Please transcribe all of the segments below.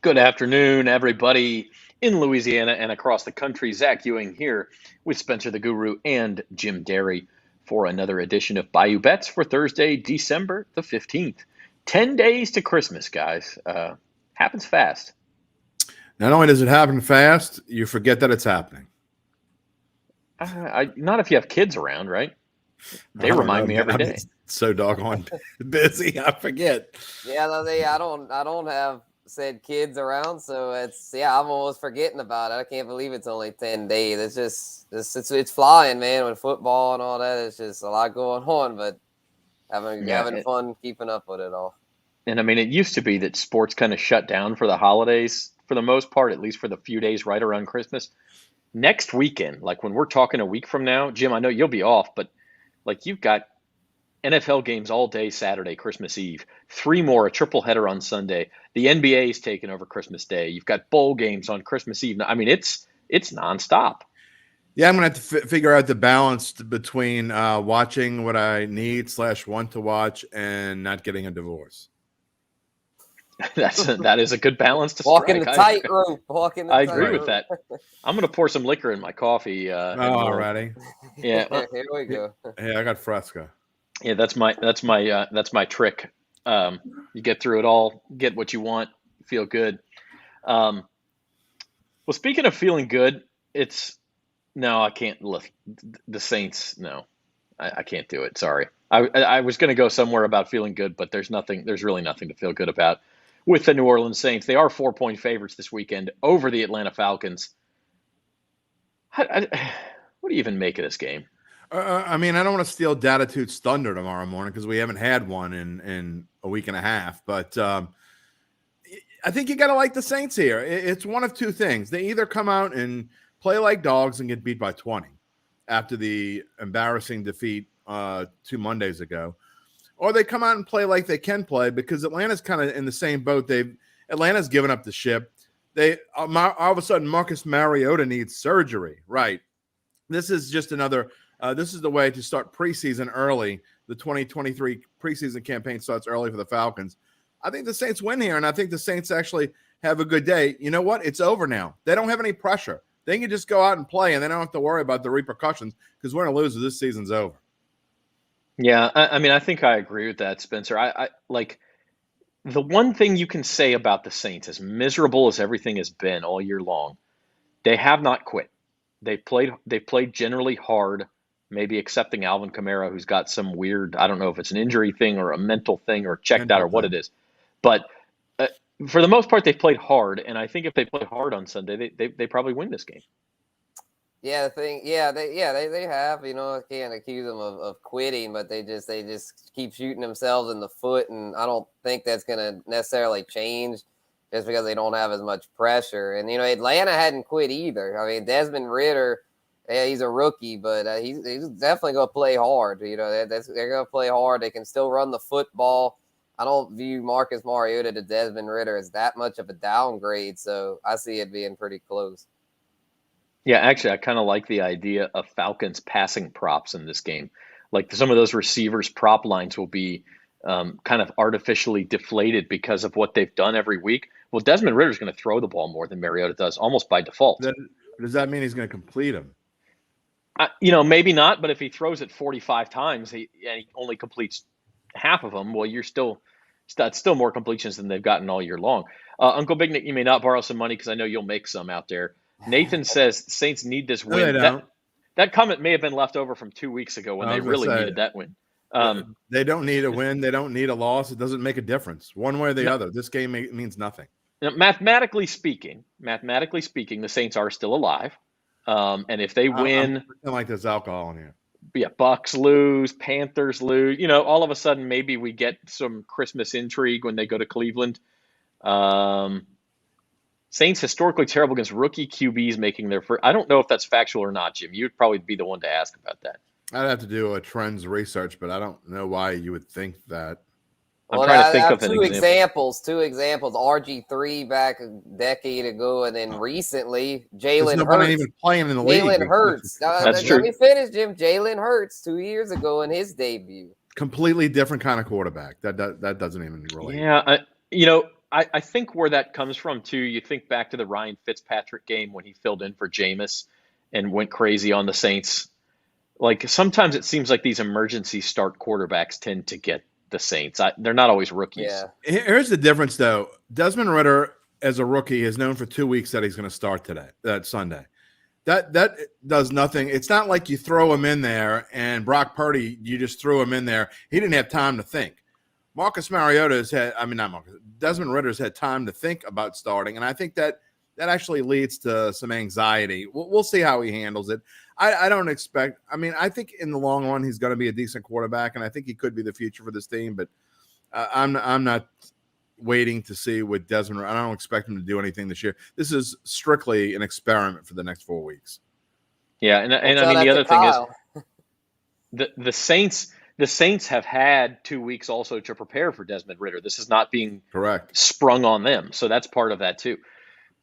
Good afternoon, everybody in Louisiana and across the country. Zach Ewing here with Spencer the Guru and Jim Derry for another edition of Bayou Bets for Thursday, December the 15th. 10 days to Christmas, guys. Happens fast. Not only does it happen fast, you forget that it's happening. Not if you have kids around, right? They remind me every day. So doggone busy, I forget. Yeah, I don't have said kids around, so I'm almost forgetting about it. I can't believe it's only 10 days. It's flying, man. With football and all that, it's just a lot going on, but having fun keeping up with it all. And I mean, it used to be that sports kind of shut down for the holidays for the most part, at least for the few days right around Christmas. Next weekend, like when we're talking a week from now, Jim, I know you'll be off, but like you've got NFL games all day Saturday, Christmas Eve, 3 more, a triple header on Sunday. The NBA is taking over Christmas Day. You've got bowl games on Christmas Eve. I mean, it's nonstop. Yeah, I'm going to have to figure out the balance between watching what I need / want to watch and not getting a divorce. That is a good balance to walk in the tightrope. I agree with that. I'm going to pour some liquor in my coffee. Alrighty. Yeah. Here we go. Hey, I got Fresca. Yeah, that's my trick. You get through it all, get what you want, feel good. Well, speaking of feeling good, I can't look. The Saints, no, I can't do it. Sorry. I was going to go somewhere about feeling good, but there's really nothing to feel good about with the New Orleans Saints. They are 4-point favorites this weekend over the Atlanta Falcons. What do you even make of this game? I mean, I don't want to steal Datitude's thunder tomorrow morning because we haven't had one in a week and a half. But I think you got to like the Saints here. It's one of two things. They either come out and play like dogs and get beat by 20 after the embarrassing defeat 2 Mondays ago, or they come out and play like they can play because Atlanta's kind of in the same boat. Atlanta's given up the ship. They all of a sudden Marcus Mariota needs surgery. Right. This is just another. This is the way to start preseason early. The 2023 preseason campaign starts early for the Falcons. I think the Saints win here, and I think the Saints actually have a good day. You know what? It's over now. They don't have any pressure. They can just go out and play, and they don't have to worry about the repercussions because we're going to lose. This season's over. Yeah, I mean, I think I agree with that, Spencer. I like the one thing you can say about the Saints, as miserable as everything has been all year long, they have not quit. They played generally hard. Maybe excepting Alvin Kamara, who's got some weird, I don't know if it's an injury thing or a mental thing or checked out or what it is. But for the most part, they've played hard. And I think if they play hard on Sunday, they probably win this game. Yeah, they have. I can't accuse them of quitting, but they just keep shooting themselves in the foot. And I don't think that's going to necessarily change just because they don't have as much pressure. And, Atlanta hadn't quit either. I mean, Desmond Ridder, yeah, he's a rookie, but he's definitely going to play hard. They're going to play hard. They can still run the football. I don't view Marcus Mariota to Desmond Ridder as that much of a downgrade, so I see it being pretty close. Yeah, actually, I kind of like the idea of Falcons passing props in this game. Like some of those receivers' prop lines will be kind of artificially deflated because of what they've done every week. Well, Desmond Ridder's going to throw the ball more than Mariota does, almost by default. Does that mean he's going to complete them? Maybe not, but if he throws it 45 times and he only completes half of them, well, that's still more completions than they've gotten all year long. Uncle Big Nick, you may not borrow some money because I know you'll make some out there. Nathan says the Saints need this win. No, they don't. That comment may have been left over from 2 weeks ago when they really needed that win. They don't need a win. They don't need a loss. It doesn't make a difference one way or the other. This game means nothing. Now, mathematically speaking, the Saints are still alive. And if they win, I'm like there's alcohol in here. Yeah, Bucks lose, Panthers lose. All of a sudden, maybe we get some Christmas intrigue when they go to Cleveland. Saints historically terrible against rookie QBs making their first. I don't know if that's factual or not, Jim. You'd probably be the one to ask about that. I'd have to do a trends research, but I don't know why you would think that. I'm trying to think of two examples. RG3 back a decade ago, and then recently Jalen Hurts. Even playing in the league. Jalen Hurts. That's true. Let me finish, Jim. Jalen Hurts 2 years ago in his debut. Completely different kind of quarterback. That doesn't even relate. Yeah, I think where that comes from too, you think back to the Ryan Fitzpatrick game when he filled in for Jameis and went crazy on the Saints. Like sometimes it seems like these emergency start quarterbacks tend to get the Saints. They're not always rookies. Yeah. Here's the difference, though. Desmond Ridder, as a rookie, has known for 2 weeks that he's going to start that Sunday. That does nothing. It's not like you throw him in there and Brock Purdy, you just threw him in there. He didn't have time to think. Desmond Ritter's had time to think about starting, and I think that actually leads to some anxiety. We'll see how he handles it. I don't expect – I think in the long run he's going to be a decent quarterback, and I think he could be the future for this team, but I'm not waiting to see what Desmond – I don't expect him to do anything this year. This is strictly an experiment for the next 4 weeks. Yeah, and the other thing is the Saints have had 2 weeks also to prepare for Desmond Ridder. This is not being sprung on them, so that's part of that too.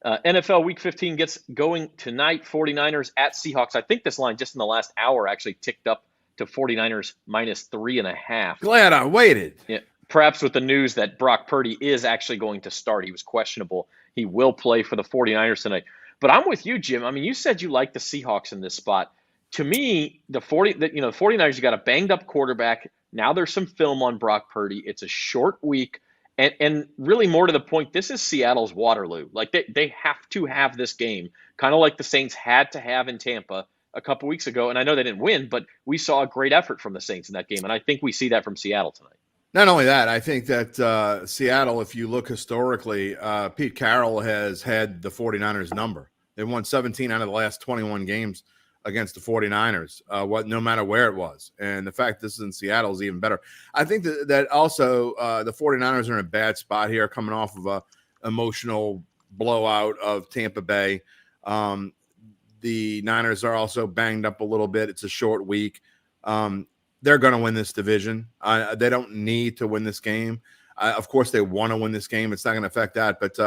NFL Week 15 gets going tonight. 49ers at Seahawks. I think this line just in the last hour actually ticked up to 49ers -3.5. Glad I waited. Yeah, perhaps with the news that Brock Purdy is actually going to start. He was questionable. He will play for the 49ers tonight. But I'm with you, Jim. You said you like the Seahawks in this spot. To me, the 49ers, you got a banged up quarterback. Now there's some film on Brock Purdy. It's a short week. And really more to the point, this is Seattle's Waterloo. Like they have to have this game, kind of like the Saints had to have in Tampa a couple weeks ago. And I know they didn't win, but we saw a great effort from the Saints in that game. And I think we see that from Seattle tonight. Not only that, I think that Seattle, if you look historically, Pete Carroll has had the 49ers number. They won 17 out of the last 21 games against the 49ers, no matter where it was. And the fact this is in Seattle is even better. I think that also the 49ers are in a bad spot here, coming off of a emotional blowout of Tampa Bay. The Niners are also banged up a little bit. It's a short week. They're going to win this division. They don't need to win this game. Of course, they want to win this game. It's not going to affect that. But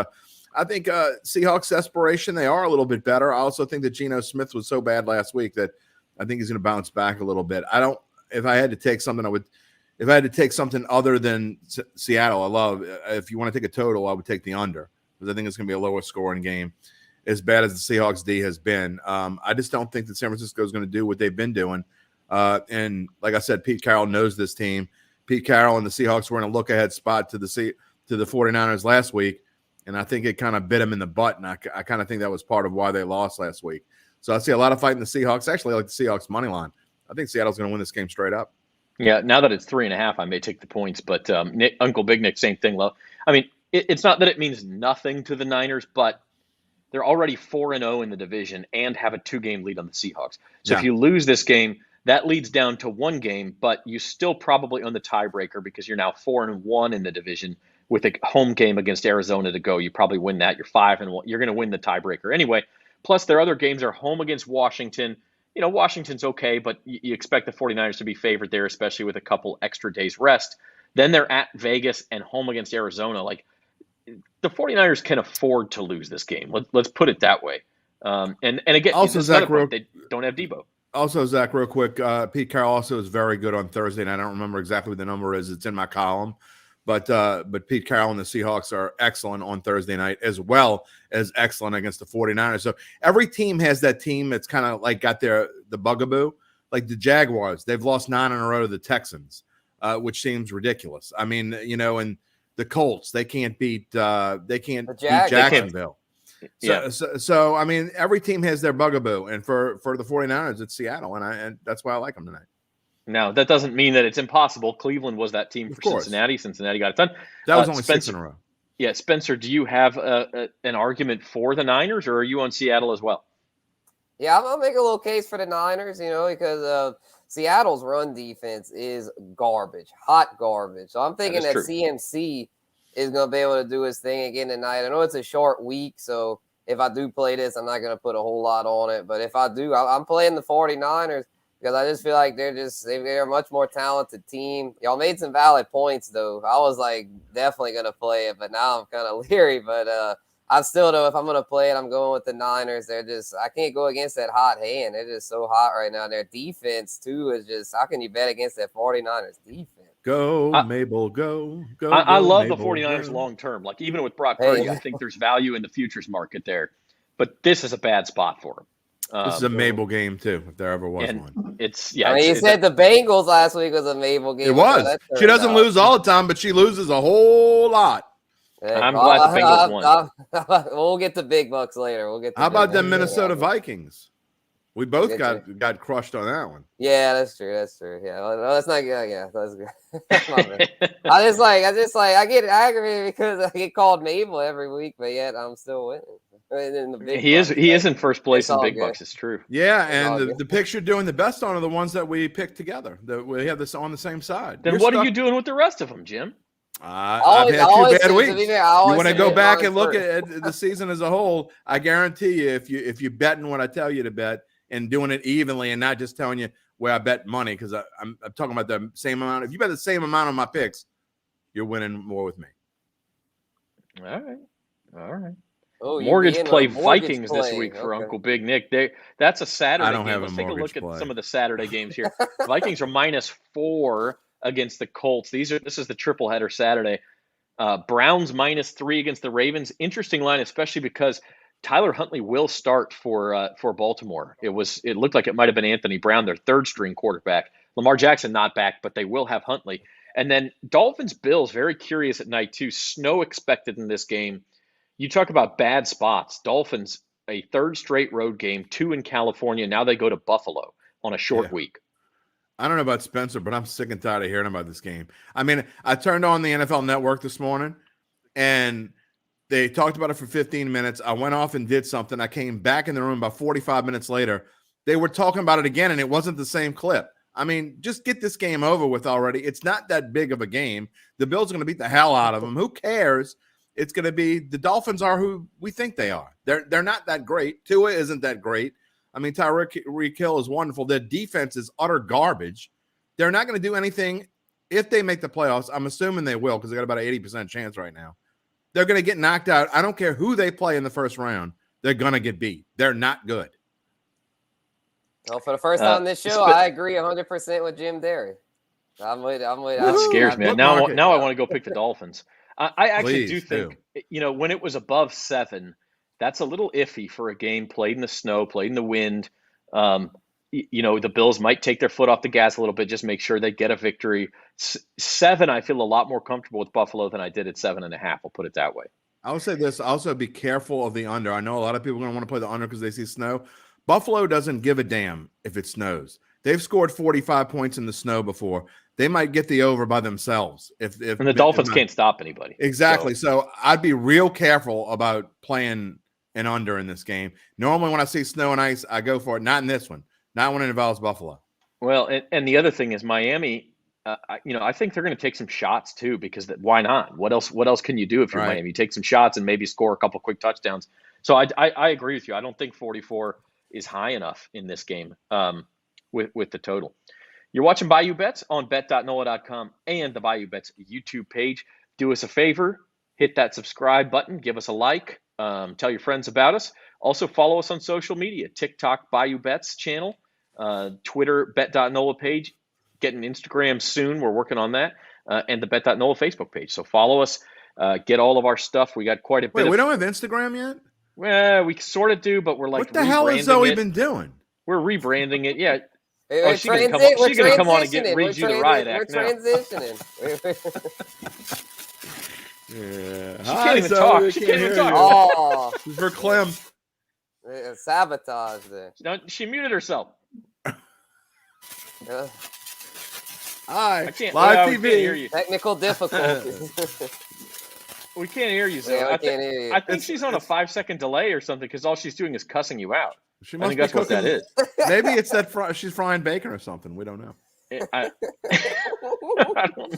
I think Seahawks' desperation, they are a little bit better. I also think that Geno Smith was so bad last week that I think he's going to bounce back a little bit. If I had to take something, if I had to take something other than Seattle, if you want to take a total, I would take the under because I think it's going to be a lower scoring game as bad as the Seahawks D has been. I just don't think that San Francisco is going to do what they've been doing. And like I said, Pete Carroll knows this team. Pete Carroll and the Seahawks were in a look-ahead spot to the 49ers last week. And I think it kind of bit him in the butt, and I kind of think that was part of why they lost last week. So I see a lot of fight in the Seahawks. Actually, I like the Seahawks money line. I think Seattle's going to win this game straight up. Yeah, now that it's 3.5, I may take the points. But Uncle Big Nick, same thing. It's not that it means nothing to the Niners, but they're already 4-0 in the division and have a 2-game lead on the Seahawks. So if you lose this game, that leads down to 1 game, but you still probably own the tiebreaker because you're now 4-1 in the division. With a home game against Arizona to go, you probably win that. You're 5-1. You're going to win the tiebreaker anyway. Plus, their other games are home against Washington. Washington's okay, but you expect the 49ers to be favored there, especially with a couple extra days rest. Then they're at Vegas and home against Arizona. Like, the 49ers can afford to lose this game. Let's put it that way. And again, also, Zach, they don't have Debo. Also, Zach, real quick, Pete Carroll also is very good on Thursday, and I don't remember exactly what the number is. It's in my column. But Pete Carroll and the Seahawks are excellent on Thursday night, as well as excellent against the 49ers. So every team has that team that's kind of like got the bugaboo. Like the Jaguars, they've lost 9 in a row to the Texans, which seems ridiculous. And the Colts, they can't beat beat Jacksonville. Yeah. So every team has their bugaboo, and for the 49ers, it's Seattle, and that's why I like them tonight. Now, that doesn't mean that it's impossible. Cleveland was that team for Cincinnati. Cincinnati got it done. That was only 6 in a row. Yeah, Spencer, do you have an argument for the Niners, or are you on Seattle as well? Yeah, I'm going to make a little case for the Niners, because Seattle's run defense is garbage, hot garbage. So I'm thinking that CMC is going to be able to do his thing again tonight. I know it's a short week, so if I do play this, I'm not going to put a whole lot on it. But if I do, I'm playing the 49ers. Because I just feel like they're a much more talented team. Y'all made some valid points, though. I was definitely going to play it, but now I'm kind of leery. But I still know if I'm going to play it, I'm going with the Niners. I can't go against that hot hand. They're just so hot right now. Their defense, too, is just, how can you bet against that 49ers defense? Go, Mabel, go. I love Mabel, the 49ers go. long term. Like, even with Brock Purdy, I think there's value in the futures market there. But this is a bad spot for him. This is a Mabel game, too, if there ever was one. You said the Bengals last week was a Mabel game. It was. She doesn't lose all the time, but she loses a whole lot. I'm glad the Bengals won. We'll get the big bucks later. How about them Minnesota Vikings? We both got crushed on that one. Yeah, that's true. Yeah, well, that's not good. Yeah, that's good. I get aggravated because I get called Mabel every week, but yet I'm still winning. He is in first place in big bucks. It's true. Yeah, and the picks you're doing the best on are the ones that we picked together. That we have this on the same side. Then what are you doing with the rest of them, Jim? I've had 2 bad weeks. You want to go back and look at the season as a whole? I guarantee you, if you betting what I tell you to bet and doing it evenly and not just telling you where I bet money, because I'm talking about the same amount. If you bet the same amount on my picks, you're winning more with me. All right. Oh, mortgage play Vikings this week for Uncle Big Nick. That's a Saturday game. Let's take a look at some of the Saturday games here. Vikings are -4 against the Colts. This is the triple header Saturday. Browns -3 against the Ravens. Interesting line, especially because Tyler Huntley will start for Baltimore. It looked like it might have been Anthony Brown, their third string quarterback. Lamar Jackson not back, but they will have Huntley. And then Dolphins Bills, very curious at night too. Snow expected in this game. You talk about bad spots. Dolphins, a third straight road game, 2 in California. Now they go to Buffalo on a short week. I don't know about Spencer, but I'm sick and tired of hearing about this game. I mean, I turned on the NFL Network this morning, and they talked about it for 15 minutes. I went off and did something. I came back in the room about 45 minutes later. They were talking about it again, and it wasn't the same clip. I mean, just get this game over with already. It's not that big of a game. The Bills are going to beat the hell out of them. Who cares? It's going to be the Dolphins are who we think they are. They're not that great. Tua isn't that great. I mean, Tyreek Hill is wonderful. Their defense is utter garbage. They're not going to do anything if they make the playoffs. I'm assuming they will because they got about an 80% chance right now. They're going to get knocked out. I don't care who they play in the first round. They're going to get beat. They're not good. Well, for the first time on this show, I agree 100% with Jim Derry. I'm with. That scares me. Now I want to go pick the Dolphins. I actually do think, when it was above 7, that's a little iffy for a game played in the snow, played in the wind. The Bills might take their foot off the gas a little bit, just make sure they get a victory. 7, I feel a lot more comfortable with Buffalo than I did at 7.5. I'll put it that way. I would say this. Also, be careful of the under. I know a lot of people are going to want to play the under because they see snow. Buffalo doesn't give a damn if it snows. They've scored 45 points in the snow before. They might get the over by themselves. And the Dolphins can't stop anybody. Exactly. So I'd be real careful about playing an under in this game. Normally when I see snow and ice, I go for it. Not in this one. Not when it involves Buffalo. Well, and the other thing is Miami, I think they're going to take some shots too, because why not? What else can you do if you're Miami? You take some shots and maybe score a couple quick touchdowns. So I agree with you. I don't think 44 is high enough in this game with the total. You're watching Bayou Bets on bet.nola.com and the Bayou Bets YouTube page. Do us a favor, hit that subscribe button, give us a like, tell your friends about us. Also follow us on social media, TikTok Bayou Bets channel, Twitter bet.nola page, getting Instagram soon. We're working on that, and the bet.nola Facebook page. So follow us, get all of our stuff. We got quite a bit. Wait, we don't have Instagram yet? Well, we sort of do, but we're like, what the hell has Zoe been doing? We're rebranding it. Yeah. She's going to come on and read you the riot act now. We're transitioning. Yeah. She can't even talk. She can't even talk. Oh. For Clem. Sabotage there. No, she muted herself. Hi. Live TV. We can't hear you. Technical difficulties. We can't hear you, Zoe. Yeah, we can't hear you. I think she's on a 5-second delay or something because all she's doing is cussing you out. She must I think that's what that is. Maybe it's that she's frying bacon or something. We don't know.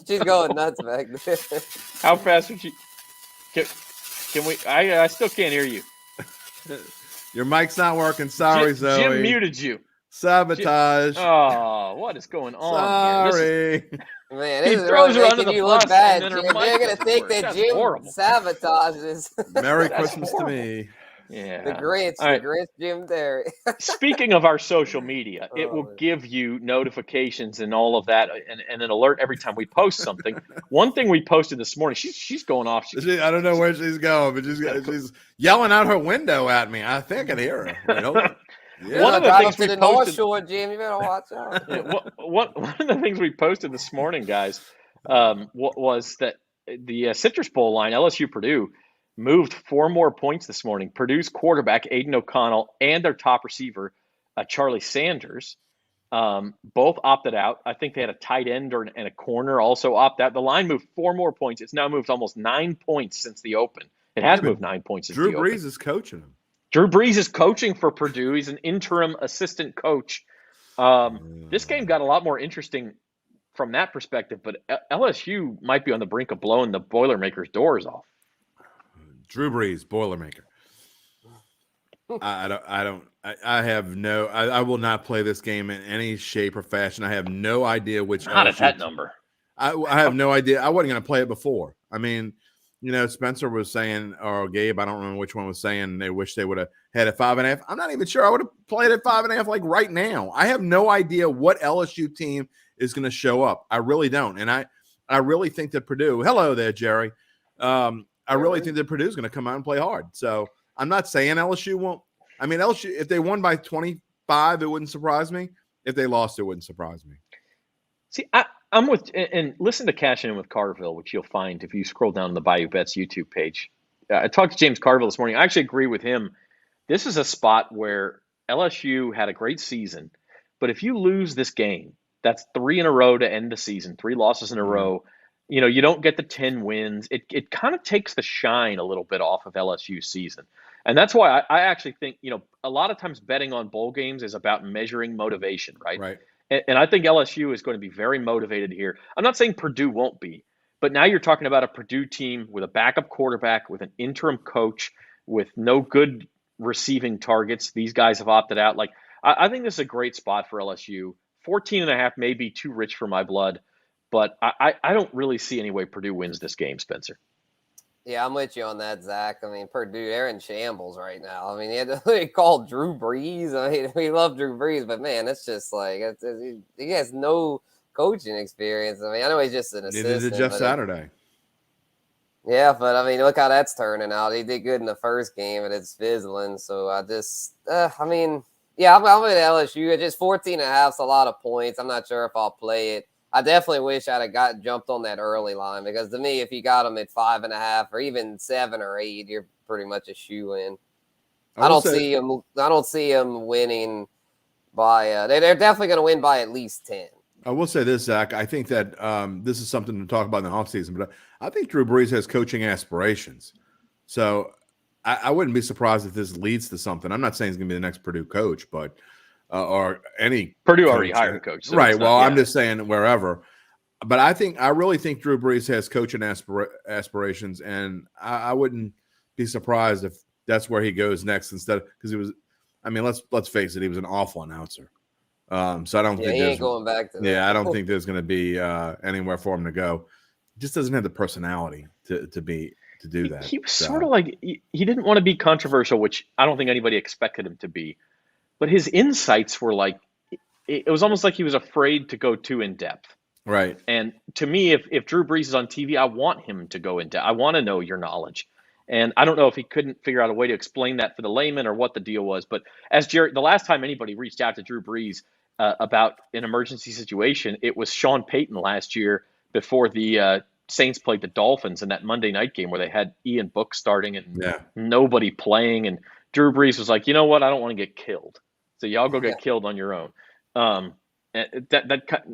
She's going nuts back there. How fast would you? Can we? I still can't hear you. Your mic's not working. Sorry, Zoe. Jim muted you. Sabotage. Oh, what is going on? Sorry. Man, this is really making you look bad, Jim. They're going to think that Jim horrible. sabotages. Merry Christmas to me. Yeah. The Grinch, Jim Derry. Speaking of our social media, it will give you notifications and all of that, and an alert every time we post something. One thing we posted this morning, she's going off. I don't know where she's going, but she's yelling out her window at me. I think I can hear her. Wait, hold on. Yeah. One of the things we posted, North Shore, Jim, you better watch out. Yeah, one of the things we posted this morning, guys, was that the Citrus Bowl line, LSU Purdue, moved 4 more points this morning. Purdue's quarterback, Aiden O'Connell, and their top receiver, Charlie Sanders, both opted out. I think they had a tight end and a corner also opt out. The line moved 4 more points. It's now moved almost 9 points since the open. It has moved 9 points since the open. Drew Brees is coaching them. Drew Brees is coaching for Purdue. He's an interim assistant coach. This game got a lot more interesting from that perspective, but LSU might be on the brink of blowing the Boilermakers' doors off. Drew Brees, Boilermaker. I will not play this game in any shape or fashion. I have no idea which. Not at that number. I have no idea. I wasn't going to play it before. I mean, Spencer was saying, or Gabe, I don't remember which one was saying they wish they would have had a 5.5. I'm not even sure. I would have played at 5.5 like right now. I have no idea what LSU team is going to show up. I really don't. And I really think that Purdue, hello there, Jerry. I really think that Purdue is going to come out and play hard. So I'm not saying LSU won't. I mean, LSU, if they won by 25, it wouldn't surprise me. If they lost, it wouldn't surprise me. See, I'm with, and listen to Cash In with Carville, which you'll find if you scroll down the Bayou Bets YouTube page. I talked to James Carville this morning. I actually agree with him. This is a spot where LSU had a great season, but if you lose this game, that's 3 in a row to end the season, 3 losses in a row. You don't get the 10 wins. It kind of takes the shine a little bit off of LSU's season. And that's why I actually think, a lot of times betting on bowl games is about measuring motivation, right? Right. And I think LSU is going to be very motivated here. I'm not saying Purdue won't be, but now you're talking about a Purdue team with a backup quarterback, with an interim coach, with no good receiving targets. These guys have opted out. Like, I think this is a great spot for LSU. 14.5 may be too rich for my blood, but I don't really see any way Purdue wins this game, Spencer. Yeah, I'm with you on that, Zach. I mean, Purdue, they're in shambles right now. I mean, they called Drew Brees. I mean, we love Drew Brees, but man, it's just like he has no coaching experience. I mean, I know he's just an assistant. Neither did Jeff Saturday. Yeah, but I mean, look how that's turning out. He did good in the first game, and it's fizzling. So I'm with LSU. It's just 14.5 is a lot of points. I'm not sure if I'll play it. I definitely wish I'd have jumped on that early line, because to me, if you got them at 5.5 or even 7 or 8, you're pretty much a shoe in. I don't see them winning by. They're definitely going to win by at least 10. I will say this, Zach. I think that this is something to talk about in the offseason, but I think Drew Brees has coaching aspirations. So I wouldn't be surprised if this leads to something. I'm not saying he's going to be the next Purdue coach, but or any Purdue already hired a coach, so right? Well, I'm just saying wherever. But I really think Drew Brees has coaching aspirations, and I wouldn't be surprised if that's where he goes next instead, because he was. I mean, let's face it, he was an awful announcer. So I don't think he ain't going back to that. Yeah, I don't think there's going to be anywhere for him to go. He just doesn't have the personality to do that. He was sort of like he didn't want to be controversial, which I don't think anybody expected him to be. But his insights were like, it was almost like he was afraid to go too in depth. Right. And to me, if Drew Brees is on TV, I want him to go in depth. I want to know your knowledge. And I don't know if he couldn't figure out a way to explain that for the layman or what the deal was. But as Jerry, the last time anybody reached out to Drew Brees about an emergency situation, it was Sean Payton last year before the Saints played the Dolphins in that Monday night game where they had Ian Book starting and nobody playing. And Drew Brees was like, you know what? I don't want to get killed. So y'all go get killed on your own.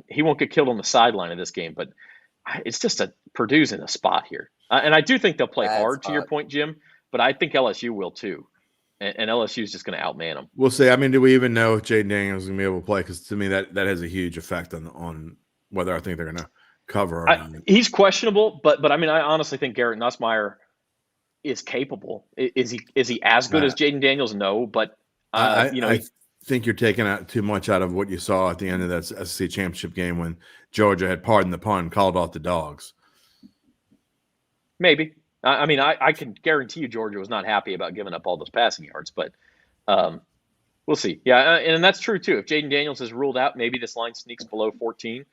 He won't get killed on the sideline of this game, but it's just Purdue's in a spot here. And I do think they'll play hard, to your point, Jim, but I think LSU will too. And LSU is just going to outman them. We'll see. I mean, do we even know if Jaden Daniels is going to be able to play? Because to me, that has a huge effect on whether I think they're going to cover or not. He's questionable, but I mean, I honestly think Garrett Nussmeier is capable. Is he as good as Jaden Daniels? No, but I think you're taking out too much out of what you saw at the end of that SEC championship game when Georgia had, pardon the pun, called off the dogs. Maybe. I mean, I can guarantee you Georgia was not happy about giving up all those passing yards, but we'll see. Yeah, and that's true too. If Jaden Daniels is ruled out, maybe this line sneaks below 14,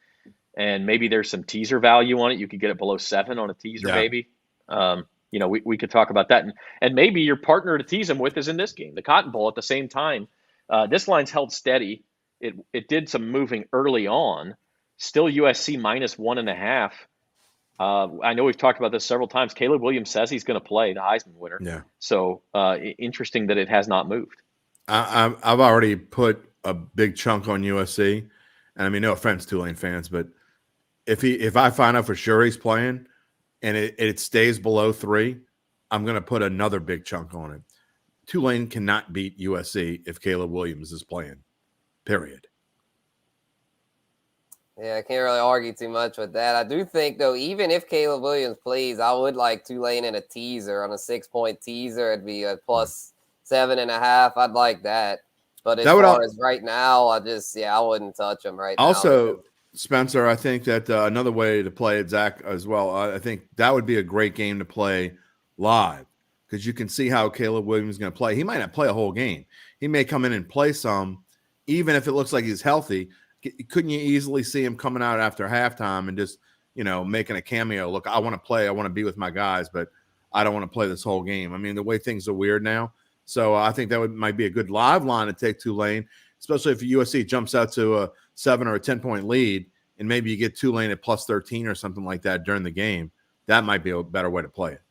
and maybe there's some teaser value on it. You could get it below 7 on a teaser, maybe. We could talk about that, and maybe your partner to tease him with is in this game, the Cotton Bowl. At the same time, this line's held steady. It did some moving early on. Still USC minus 1.5. I know we've talked about this several times. Caleb Williams says he's going to play, the Heisman winner. Yeah. So interesting that it has not moved. I've already put a big chunk on USC, and I mean, no offense, Tulane fans, but if I find out for sure he's playing and it stays below 3, I'm going to put another big chunk on it. Tulane cannot beat USC if Caleb Williams is playing. Period. Yeah, I can't really argue too much with that. I do think, though, even if Caleb Williams plays, I would like Tulane in a teaser on a 6-point teaser. It'd be a plus 7.5. I'd like that. But as far as right now, I wouldn't touch them right now. Also, Spencer, I think that another way to play it, Zach, as well, I think that would be a great game to play live because you can see how Caleb Williams is going to play. He might not play a whole game. He may come in and play some, even if it looks like he's healthy. Couldn't you easily see him coming out after halftime and just, making a cameo? Look, I want to play. I want to be with my guys, but I don't want to play this whole game. I mean, the way things are weird now. So I think that might be a good live line to take Tulane, especially if USC jumps out to a 7 or a 10-point lead, and maybe you get Tulane at plus 13 or something like that during the game. That might be a better way to play it.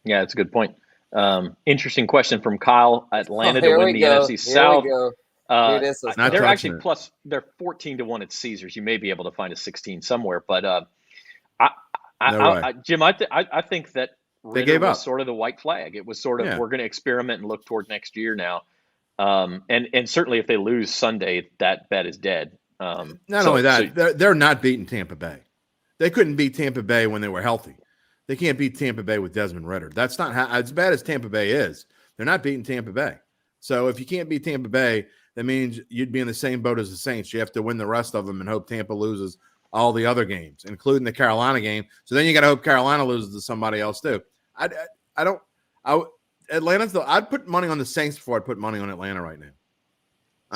Yeah, that's a good point. Interesting question from Kyle. Atlanta to win the NFC South. They're actually they're 14-1 at Caesars. You may be able to find a 16 somewhere, but Jim, I think that Ritter was sort of the white flag. It was sort of we're going to experiment and look toward next year now. And certainly if they lose Sunday, that bet is dead. They're not beating Tampa Bay. They couldn't beat Tampa Bay when they were healthy. They can't beat Tampa Bay with Desmond Ritter. That's not as bad as Tampa Bay is. They're not beating Tampa Bay. So if you can't beat Tampa Bay, that means you'd be in the same boat as the Saints. You have to win the rest of them and hope Tampa loses all the other games, including the Carolina game. So then you got to hope Carolina loses to somebody else too. Atlanta's though. I'd put money on the Saints before I'd put money on Atlanta right now.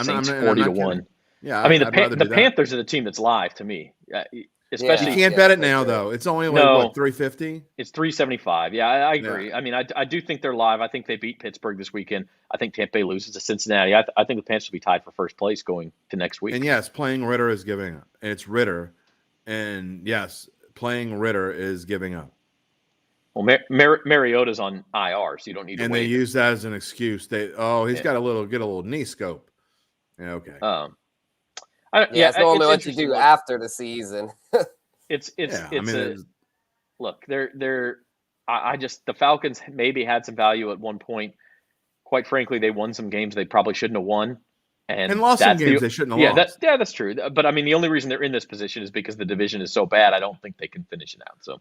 Saints 40-1. Yeah, I mean the Panthers are the team that's live to me. Especially you can't bet it now though. It's only like $350. It's $375. Yeah, I agree. Yeah. I mean, I do think they're live. I think they beat Pittsburgh this weekend. I think Tampa Bay loses to Cincinnati. I think the Panthers will be tied for first place going to next week. And yes, playing Ritter is giving up. And it's Ritter, and yes, playing Ritter is giving up. Well, Mariota's on IR, so you don't need to wait. And they use that as an excuse. He's got a little knee scope. Yeah, okay. It's normally what you do after the season. Look, the Falcons maybe had some value at one point. Quite frankly, they won some games they probably shouldn't have won. And lost some games they shouldn't have lost. That's true. But I mean, the only reason they're in this position is because the division is so bad. I don't think they can finish it out. So,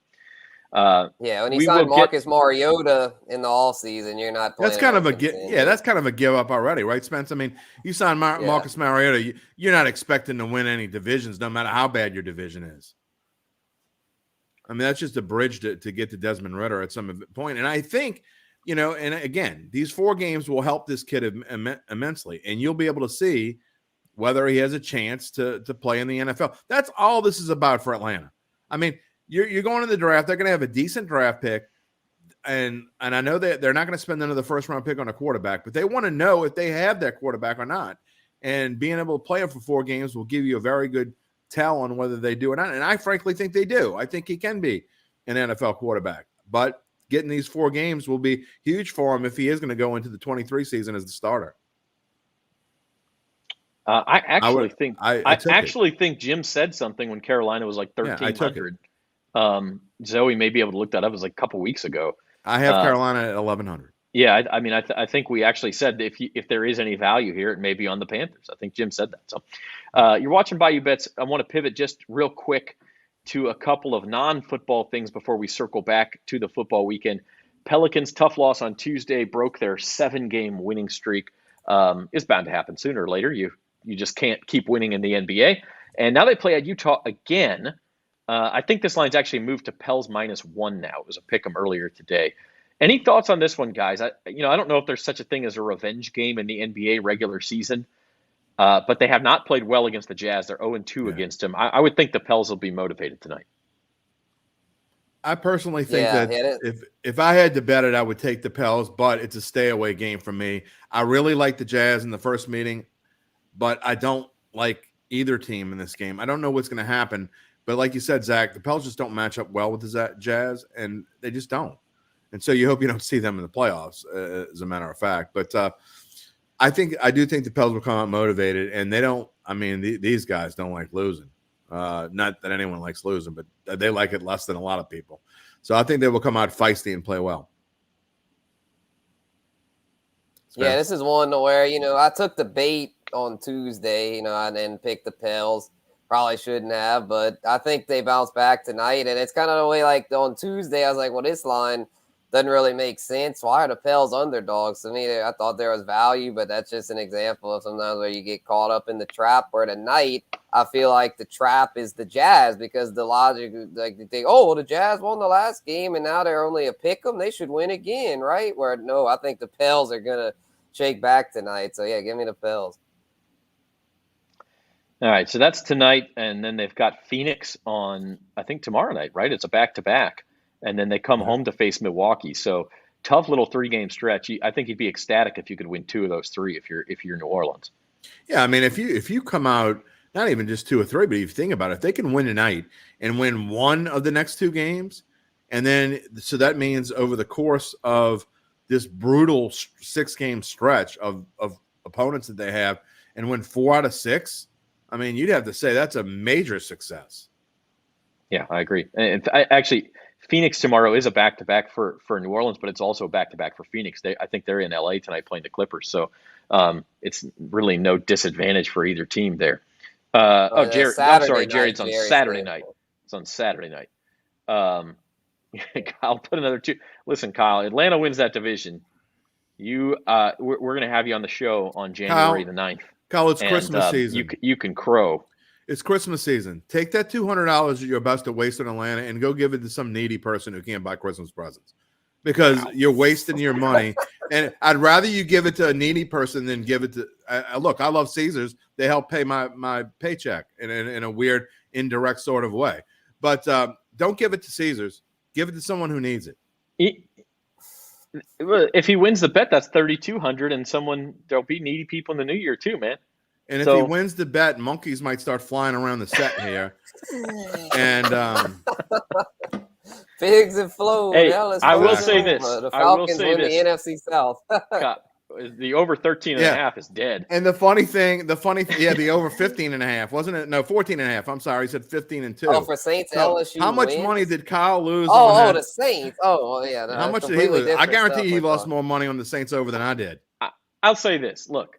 when you sign Marcus Mariota in the offseason, you're not playing. That's kind of that's kind of a give up already, right, Spence? I mean, you sign Marcus Mariota, you're not expecting to win any divisions, no matter how bad your division is. I mean, that's just a bridge to get to Desmond Ritter at some point. And I think, and again, these 4 games will help this kid immensely, and you'll be able to see whether he has a chance to play in the NFL. That's all this is about for Atlanta. I mean, you're going to the draft. They're going to have a decent draft pick, and I know that they're not going to spend another first-round pick on a quarterback, but they want to know if they have that quarterback or not. And being able to play him for 4 games will give you a very good tell on whether they do or not. And I frankly think they do. I think he can be an NFL quarterback. But getting these 4 games will be huge for him if he is going to go into the 23 season as the starter. I actually think Jim said something when Carolina was like 1,300. Zoe may be able to look that up. It was like a couple weeks ago. I have Carolina at 1,100. Yeah, I mean, I think we actually said that if there is any value here, it may be on the Panthers. I think Jim said that. So you're watching Bayou Bets. I want to pivot just real quick to a couple of non-football things before we circle back to the football weekend. Pelicans' tough loss on Tuesday broke their 7-game winning streak. It's bound to happen sooner or later. You just can't keep winning in the NBA. And now they play at Utah again. I think this line's actually moved to Pels -1 now. It was a pick 'em earlier today. Any thoughts on this one, guys? I don't know if there's such a thing as a revenge game in the NBA regular season, but they have not played well against the Jazz. They're 0-2 against them. I would think the Pels will be motivated tonight. I personally think that if I had to bet it, I would take the Pels, but it's a stay away game for me. I really like the Jazz in the first meeting, but I don't like either team in this game. I don't know what's going to happen. But like you said, Zach, the Pels just don't match up well with the Jazz, and they just don't. And so you hope you don't see them in the playoffs, as a matter of fact. But I do think the Pels will come out motivated, and they don't. I mean, these guys don't like losing. Not that anyone likes losing, but they like it less than a lot of people. So I think they will come out feisty and play well. Yeah, this is one where, I took the bait on Tuesday, and then picked the Pels. Probably shouldn't have, but I think they bounce back tonight. And it's kind of the way, like on Tuesday, I was like, well, this line doesn't really make sense. Why are the Pels underdogs? To me, I thought there was value, but that's just an example of sometimes where you get caught up in the trap. Where tonight, I feel like the trap is the Jazz, because the logic, like, you think, oh, well, the Jazz won the last game and now they're only a pick 'em. They should win again, right? Where no, I think the Pels are going to shake back tonight. So, yeah, give me the Pels. All right, so that's tonight, and then they've got Phoenix on, I think, tomorrow night, right? It's a back-to-back, and then they come home to face Milwaukee. So tough little 3-game stretch. I think you'd be ecstatic if you could win 2 of those 3 if you're New Orleans. Yeah, I mean, if you come out not even just 2 or 3, but if you think about it, if they can win tonight and win 1 of the next 2 games, and then so that means over the course of this brutal 6-game stretch of opponents that they have, and win 4 out of 6. I mean, you'd have to say that's a major success. Yeah, I agree. And actually, Phoenix tomorrow is a back-to-back for New Orleans, but it's also a back-to-back for Phoenix. I think they're in LA tonight playing the Clippers, so it's really no disadvantage for either team there. Jared, I'm sorry, Jared's on Saturday night. It's on Saturday night. Kyle put another 2. Listen, Kyle, Atlanta wins that division. We're going to have you on the show on January the 9th. Kyle, it's Christmas season. You can crow. It's Christmas season. Take that $200 you're about to waste in Atlanta and go give it to some needy person who can't buy Christmas presents, because you're wasting your money. And I'd rather you give it to a needy person than give it to look, I love Caesars. They help pay my paycheck in a weird, indirect sort of way. But don't give it to Caesars. Give it to someone who needs it. If he wins the bet, that's $3,200, and there'll be needy people in the new year too, man. And if he wins the bet, monkeys might start flying around the set here. And pigs and flow. Hey, I will say this. The Falcons win the NFC South. The over 13.5 is dead. And the funny thing, the over 15.5, wasn't it? No, 14.5. I'm sorry. He said 15-2. Oh, for Saints LSU. How much money did Kyle lose? The Saints. Oh, well, yeah. No, how much did he lose? I guarantee he lost more money on the Saints over than I did. I'll say this. Look,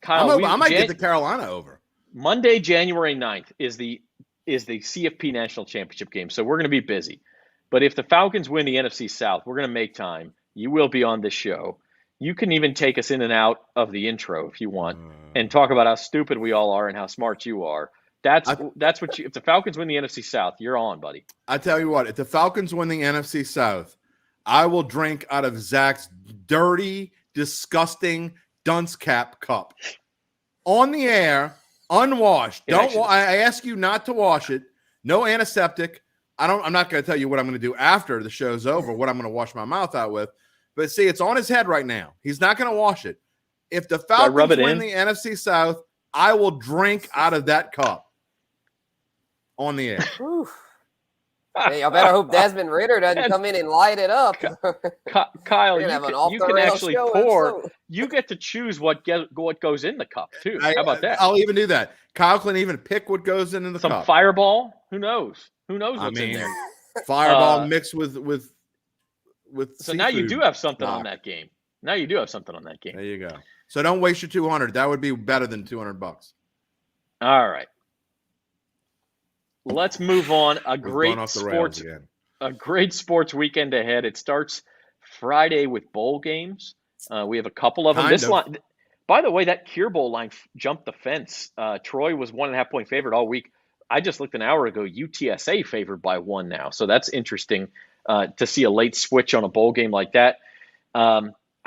Kyle, I might get the Carolina over. Monday, January 9th is the CFP National Championship game, so we're going to be busy. But if the Falcons win the NFC South, we're going to make time. You will be on this show. You can even take us in and out of the intro if you want, and talk about how stupid we all are and how smart you are. That's what you. If the Falcons win the NFC South, you're on, buddy. I tell you what, if the Falcons win the NFC South, I will drink out of Zach's dirty, disgusting dunce cap cup on the air, unwashed. I ask you not to wash it. No antiseptic. I'm not going to tell you what I'm going to do after the show's over, what I'm going to wash my mouth out with. But see, it's on his head right now. He's not going to wash it. If the Falcons win the NFC South, I will drink out of that cup on the air. Hey, I better hope Desmond Ritter doesn't come in and light it up. Kyle, you can actually pour. You get to choose what goes in the cup, too. How about that? I'll even do that. Kyle can even pick what goes into the cup. Some Fireball? Who knows? Who knows what's in there? Fireball mixed with So seafood. Now you do have something on that game. There you go. So don't waste your $200. That would be better than $200. All right. Let's move on. A great sports weekend ahead. It starts Friday with bowl games. We have a couple of them. Line, by the way, that Cure Bowl line jumped the fence. Troy was 1.5 point favorite all week I just looked an hour ago, UTSA favored by 1 now. So that's interesting to see a late switch on a bowl game like that. I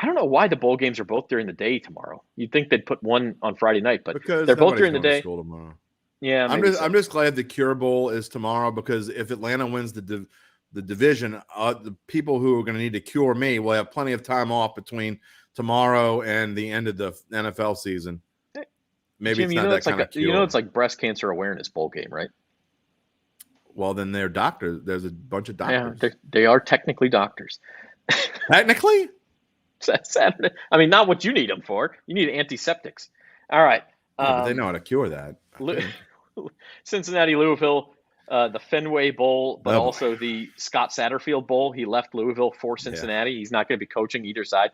don't know why the bowl games are both during the day tomorrow. You'd think they'd put one on Friday night, but because they're both nobody's during the going to day. school tomorrow. Yeah, I'm just glad the Cure Bowl is tomorrow, because if Atlanta wins the division, the people who are going to need to cure me will have plenty of time off between tomorrow and the end of the NFL season. Maybe Jim, it's not that kind of cure. it's like breast cancer awareness bowl game, right? Well, then they're doctors. There's a bunch of doctors. Yeah, they are technically doctors. Technically? Saturday. I mean, not what you need them for. You need antiseptics. All right. But they know how to cure that. Cincinnati, Louisville, the Fenway Bowl, but also the Scott Satterfield Bowl. He left Louisville for Cincinnati. Yeah. He's not going to be coaching either side.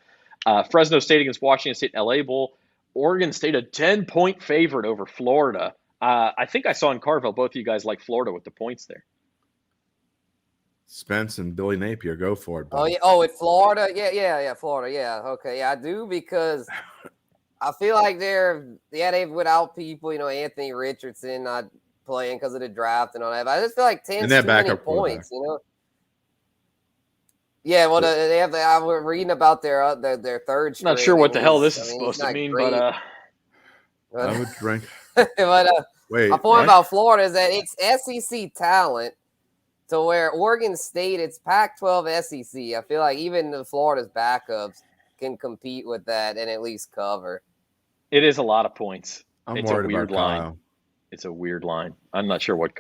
Fresno State against Washington State, LA Bowl. Oregon State, a 10-point favorite over Florida. I think I saw in Carville, both of you guys like Florida with the points there. Spence and Billy Napier, go for it. Buddy. Oh, yeah. Oh, with Florida? Yeah, Florida. Yeah, okay. Yeah, I do, because I feel like they've without people, Anthony Richardson not playing because of the draft and all that. But I just feel like 10's too many points, Yeah, well, they have. I was reading about their third string. Not sure what the hell this is supposed to mean, but I would drink. But wait, my point about Florida is that it's SEC talent, to where Oregon State, it's Pac-12 SEC. I feel like even the Florida's backups can compete with that and at least cover. It is a lot of points. It's a weird line. Kyle. It's a weird line. I'm not sure what.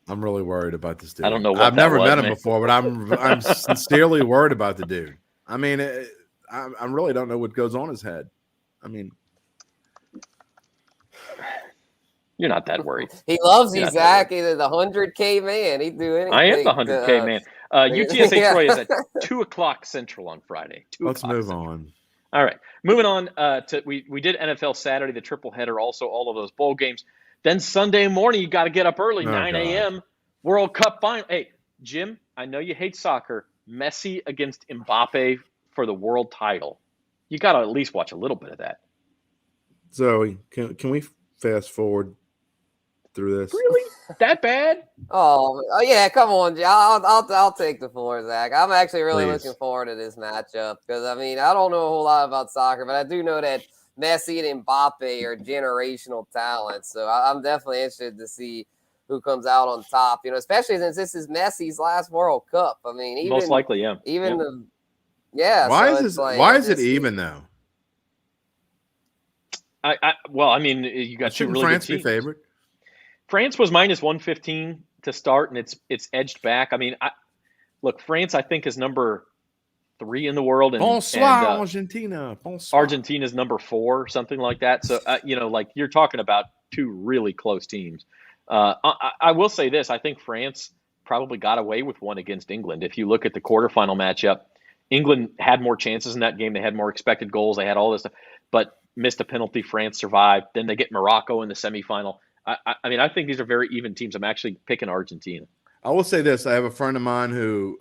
I'm really worried about this dude. I don't know. I've never met him before, but I'm sincerely worried about the dude. I mean, I really don't know what goes on his head. I mean, you're not that worried. He loves you, Zach. He's the 100K man. He'd do anything. I am the 100K man. UTSA Troy is at 2:00 Central on Friday. Let's move on. All right, moving on to we did NFL Saturday, the triple header, also all of those bowl games. Then Sunday morning, you got to get up early, 9 a.m. World Cup final. Hey, Jim, I know you hate soccer. Messi against Mbappe for the world title. You got to at least watch a little bit of that. Zoe, can we fast forward through this? Really? That bad? Oh yeah, come on, I'll take the floor, Zach. I'm actually really looking forward to this matchup, because I mean, I don't know a whole lot about soccer, but I do know that Messi and Mbappe are generational talents. So I'm definitely interested to see who comes out on top, especially since this is Messi's last World Cup. I mean, even most likely, yeah. Why is it even though? Well, I mean, you got two really France good teams. Be favored? France was minus 115 to start, and it's edged back. I mean, look, France, I think, is number 3 in the world. Bonsoir, Argentina. Bonsoir. Argentina's number 4, something like that. So, like you're talking about two really close teams. I will say this. I think France probably got away with one against England. If you look at the quarterfinal matchup, England had more chances in that game. They had more expected goals. They had all this stuff, but missed a penalty. France survived. Then they get Morocco in the semifinal. I mean, I think these are very even teams. I'm actually picking Argentina. I will say this. I have a friend of mine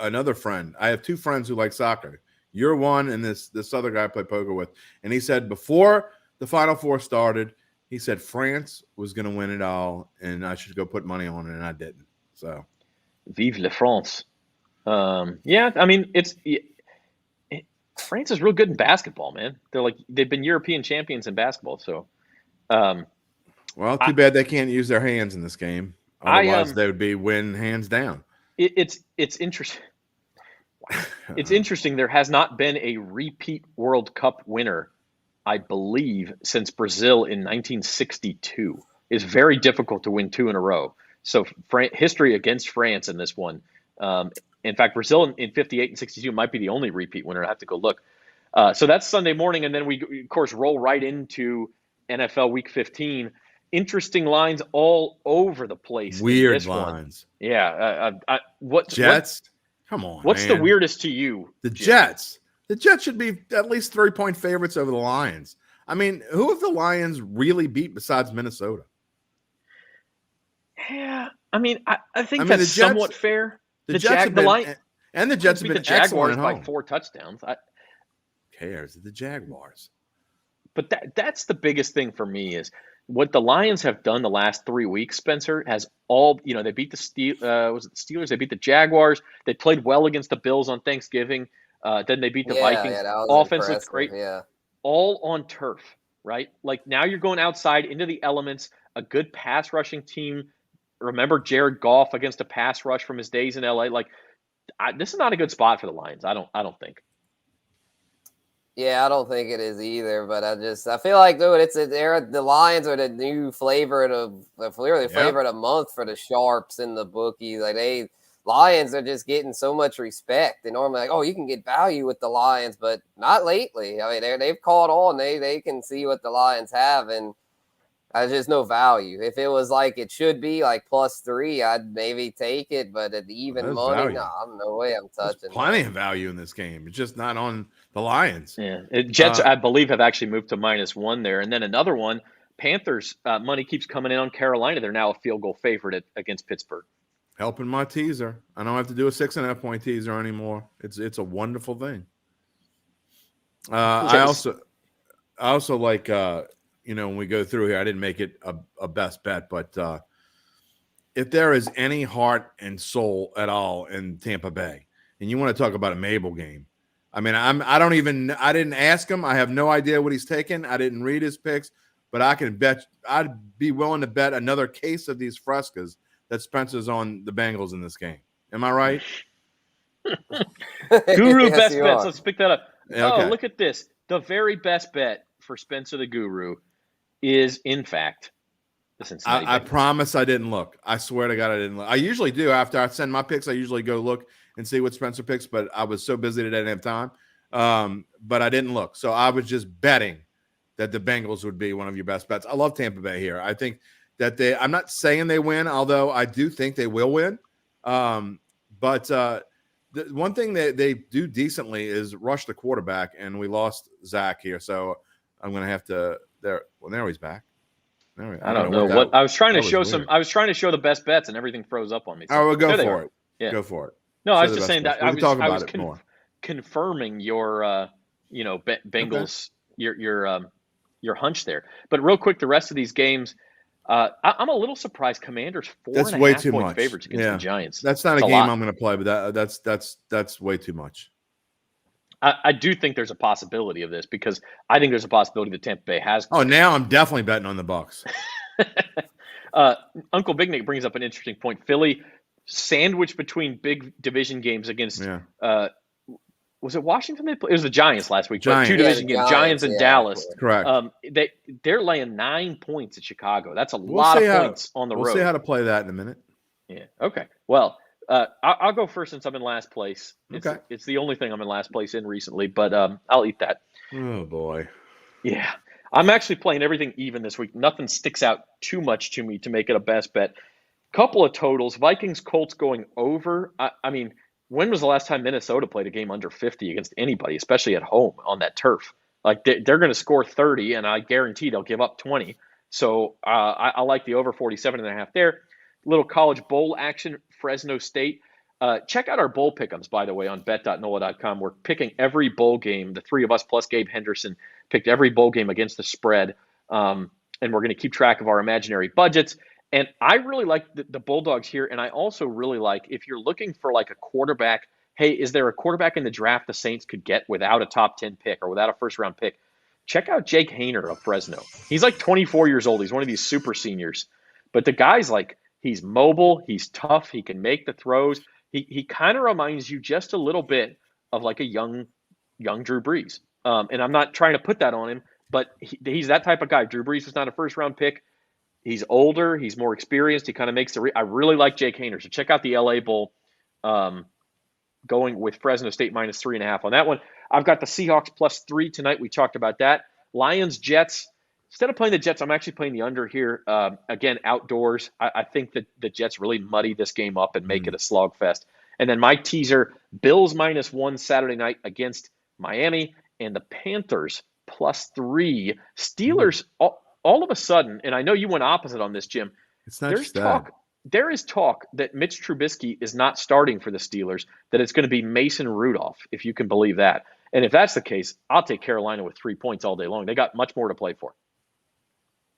another friend. I have 2 friends who like soccer. You're one, and this other guy I play poker with. And he said before the Final Four started, he said France was going to win it all, and I should go put money on it, and I didn't. So, vive la France. Yeah, I mean, France is real good in basketball, man. They've been European champions in basketball. So, well, too bad they can't use their hands in this game. Otherwise, they would be win hands down. It's interesting. It's interesting. There has not been a repeat World Cup winner, I believe, since Brazil in 1962. It's very difficult to win 2 in a row. So history against France in this one. In fact, Brazil in 58 and 62 might be the only repeat winner. I have to go look. So that's Sunday morning, and then we, of course, roll right into NFL Week 15. Interesting lines all over the place. Weird lines. One. Yeah. Jets? Come on, what's man. the weirdest to you? The Jets. The Jets should be at least 3-point favorites over the Lions. I mean, who have the Lions really beat besides Minnesota? Yeah. I mean, I think that's somewhat fair. The Jets and the Jets have been the Jaguars by 4 touchdowns. Who cares? The Jaguars. But that's the biggest thing for me is What the Lions have done the last 3 weeks, Spencer, has all, they beat the Steelers, they beat the Jaguars, they played well against the Bills on Thanksgiving, then they beat the Vikings. Yeah, that was Offense looked impressive. great, Yeah. all on turf, right? Like now you're going outside into the elements, a good pass rushing team. Remember Jared Goff against a pass rush from his days in LA? Like this is not a good spot for the Lions. I don't think. Yeah, I don't think it is either, but I feel like, dude, the Lions are the new flavor of the month for the sharps and the bookies. Like Lions are just getting so much respect. They normally like, oh, you can get value with the Lions, but not lately. I mean, they've caught on. They can see what the Lions have, and there's just no value. If it was like it should be, like +3, I'd maybe take it. But at the even money, value. no, no way I'm touching. There's plenty of value in this game. It's just not on the Lions. Yeah, Jets, I believe, have actually moved to -1 there, and then another one. Panthers money keeps coming in on Carolina. They're now a field goal favorite against Pittsburgh. Helping my teaser. I don't have to do a 6.5 point teaser anymore. It's a wonderful thing. I also like when we go through here, I didn't make it a best bet, but if there is any heart and soul at all in Tampa Bay, and you want to talk about a Mabel game, I mean, I didn't ask him. I have no idea what he's taking. I didn't read his picks, but I can bet I'd be willing to bet another case of these Frescas that Spencer's on the Bengals in this game. Am I right? Guru Yes, best you bets. are. Let's pick that up. Yeah, okay. Oh, look at this. The very best bet for Spencer the Guru is, in fact, the Cincinnati I Bengals. promise I didn't look. I swear to God I didn't look. I usually do. After I send my picks, I usually go look and see what Spencer picks, but I was so busy today I didn't have time. But I didn't look. So I was just betting that the Bengals would be one of your best bets. I love Tampa Bay here. I think that I'm not saying they win, although I do think they will win. But the one thing that they do decently is rush the quarterback, and we lost Zach here. So I'm going to have to there. Well, now he's back. I don't know what I was trying to show some. I was trying to show the best bets, and everything froze up on me. So we'll go for it. Yeah. Go for it. No, I was just saying that I was more. Confirming your Bengals your hunch there. But real quick, the rest of these games, I'm a little surprised. Commanders 4.5 point favorites against the Giants. That's not a game I'm going to play, but that's way too much. I do think there's a possibility of this because I think there's a possibility that Tampa Bay has. Oh, now I'm definitely betting on the Bucs. Uncle Big Nick brings up an interesting point. Philly sandwiched between big division games against was it Washington? It was the Giants last week. But 2 division games, Giants and Dallas. Correct. They're laying 9 points at Chicago. That's a lot of points on the road. We'll see how to play that in a minute. Yeah. Okay. Well, I'll go first since I'm in last place. It's the only thing I'm in last place in recently, but I'll eat that. Oh boy. Yeah. I'm actually playing everything even this week. Nothing sticks out too much to me to make it a best bet. Couple of totals. Vikings Colts going over. I mean, when was the last time Minnesota played a game under 50 against anybody, especially at home on that turf? Like they're going to score 30, and I guarantee they'll give up 20. So I like the over 47.5 there. Little college bowl action, Fresno State. Check out our bowl pick'ems, by the way, on bet.NOLA.com. We're picking every bowl game. The three of us plus Gabe Henderson picked every bowl game against the spread, and we're going to keep track of our imaginary budgets. And I really like the Bulldogs here, and I also really like if you're looking for like a quarterback, hey, is there a quarterback in the draft the Saints could get without a top 10 pick or without a first-round pick? Check out Jake Haener of Fresno. He's like 24 years old. He's one of these super seniors. But the guy's like, he's mobile, he's tough, he can make the throws. He kind of reminds you just a little bit of like a young Drew Brees. And I'm not trying to put that on him, but he's that type of guy. Drew Brees was not a first-round pick. He's older. He's more experienced. He kind of makes I really like Jake Haener. So check out the LA Bowl going with Fresno State -3.5 on that one. I've got the Seahawks +3 tonight. We talked about that. Lions, Jets. Instead of playing the Jets, I'm actually playing the under here. Again, outdoors. I think that the Jets really muddy this game up and make it a slogfest. And then my teaser, Bills -1 Saturday night against Miami, and the Panthers +3. Steelers all of a sudden, and I know you went opposite on this, Jim. It's not just that. There is talk that Mitch Trubisky is not starting for the Steelers, that it's going to be Mason Rudolph, if you can believe that. And if that's the case, I'll take Carolina with 3 points all day long. They got much more to play for.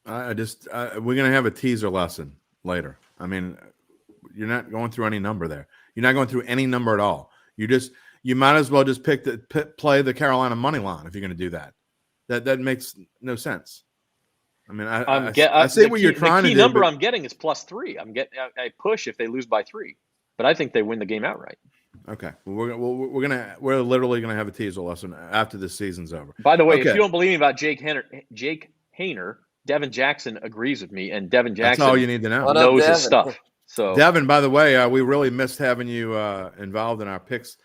We're going to have a teaser lesson later. I mean, you're not going through any number there. You're not going through any number at all. You might as well just play the Carolina money line if you're going to do that. That makes no sense. I mean, I see what you're trying to do. The key number I'm getting is +3. I push if they lose by 3, but I think they win the game outright. Okay, well, we're literally gonna have a teaser lesson after this season's over. By the way, if you don't believe me about Jake Haener, Devin Jackson agrees with me, and Devin Jackson that's all you need to know. Knows his stuff. So Devin, by the way, we really missed having you involved in our picks.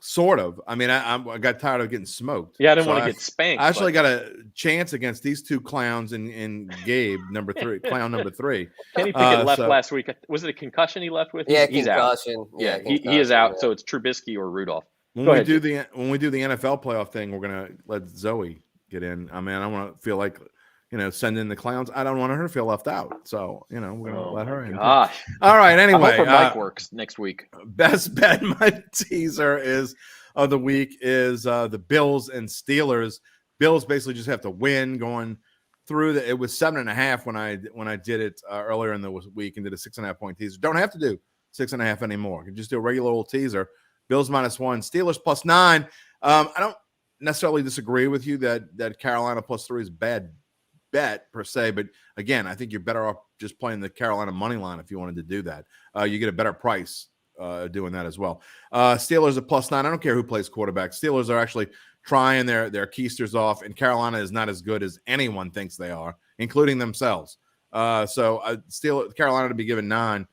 Sort of. I mean, I got tired of getting smoked. Yeah, I didn't want to get spanked. I actually got a chance against these two clowns in Gabe, number 3, clown number 3 Kenny Pickett left last week. Was it a concussion he left with? Yeah, he's concussion. Out. Yeah, he is out. Yeah. So it's Trubisky or Rudolph. When we do the NFL playoff thing, we're gonna let Zoe get in. I mean, I want to feel like, send in the clowns. I don't want her to feel left out. So, we're gonna let her in. Gosh. All right. Anyway, I hope her mic works next week. Best bet, my teaser of the week is the Bills and Steelers. Bills basically just have to win going through it was 7.5 when I did it earlier in the week and did a 6.5 point teaser. Don't have to do 6.5 anymore. You can just do a regular old teaser. Bills -1, Steelers +9. I don't necessarily disagree with you that Carolina +3 is a bad bet per se, but again, I think you're better off just playing the Carolina money line if you wanted to do that. You get a better price doing that as well. Steelers are +9. I don't care who plays quarterback. Steelers are actually trying their keisters off, and Carolina is not as good as anyone thinks they are, including themselves. Carolina to be given 9